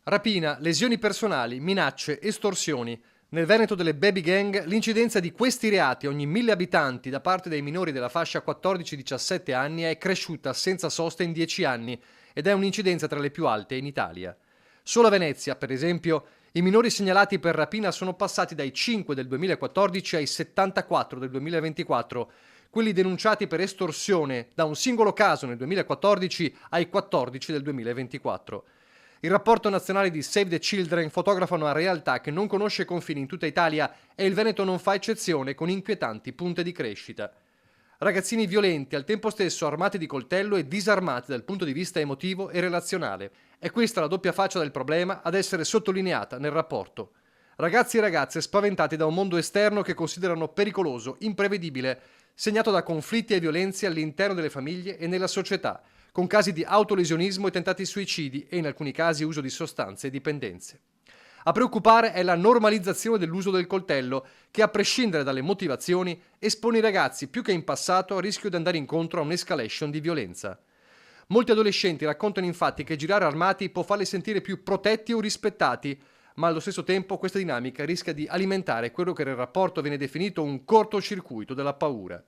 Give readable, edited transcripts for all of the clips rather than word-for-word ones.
Rapina, lesioni personali, minacce, estorsioni. Nel Veneto delle baby gang l'incidenza di questi reati ogni 1000 abitanti da parte dei minori della fascia 14-17 anni è cresciuta senza sosta in 10 anni ed è un'incidenza tra le più alte in Italia. Solo a Venezia, per esempio, i minori segnalati per rapina sono passati dai 5 del 2014 ai 74 del 2024, quelli denunciati per estorsione da un singolo caso nel 2014 ai 14 del 2024. Il rapporto nazionale di Save the Children fotografa una realtà che non conosce confini in tutta Italia e il Veneto non fa eccezione, con inquietanti punte di crescita. Ragazzini violenti, al tempo stesso armati di coltello e disarmati dal punto di vista emotivo e relazionale. È questa la doppia faccia del problema ad essere sottolineata nel rapporto. Ragazzi e ragazze spaventati da un mondo esterno che considerano pericoloso, imprevedibile, segnato da conflitti e violenze all'interno delle famiglie e nella società, con casi di autolesionismo e tentati suicidi e in alcuni casi uso di sostanze e dipendenze. A preoccupare è la normalizzazione dell'uso del coltello, che a prescindere dalle motivazioni espone i ragazzi più che in passato a rischio di andare incontro a un'escalation di violenza. Molti adolescenti raccontano infatti che girare armati può farli sentire più protetti o rispettati, ma allo stesso tempo questa dinamica rischia di alimentare quello che nel rapporto viene definito un cortocircuito della paura.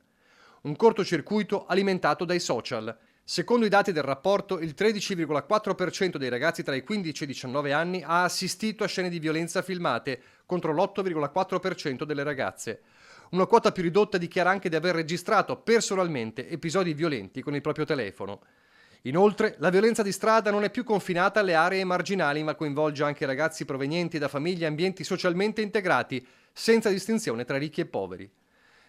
Un cortocircuito alimentato dai social. Secondo i dati del rapporto, il 13,4% dei ragazzi tra i 15 e i 19 anni ha assistito a scene di violenza filmate, contro l'8,4% delle ragazze. Una quota più ridotta dichiara anche di aver registrato personalmente episodi violenti con il proprio telefono. Inoltre, la violenza di strada non è più confinata alle aree marginali, ma coinvolge anche ragazzi provenienti da famiglie e ambienti socialmente integrati, senza distinzione tra ricchi e poveri.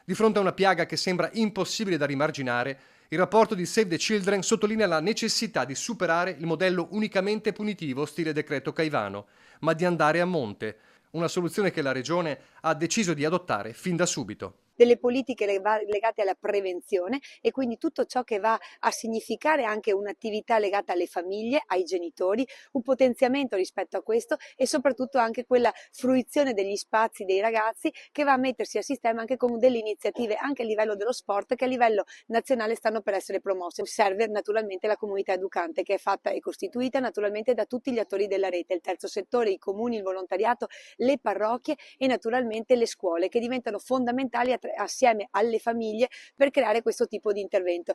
Di fronte a una piaga che sembra impossibile da rimarginare, il rapporto di Save the Children sottolinea la necessità di superare il modello unicamente punitivo stile decreto Caivano, ma di andare a monte, una soluzione che la Regione ha deciso di adottare fin da subito. Delle politiche legate alla prevenzione e quindi tutto ciò che va a significare anche un'attività legata alle famiglie, ai genitori, un potenziamento rispetto a questo e soprattutto anche quella fruizione degli spazi dei ragazzi che va a mettersi a sistema anche con delle iniziative anche a livello dello sport che a livello nazionale stanno per essere promosse. Serve naturalmente la comunità educante che è fatta e costituita naturalmente da tutti gli attori della rete, il terzo settore, i comuni, il volontariato, le parrocchie e naturalmente le scuole che diventano fondamentali assieme alle famiglie per creare questo tipo di intervento.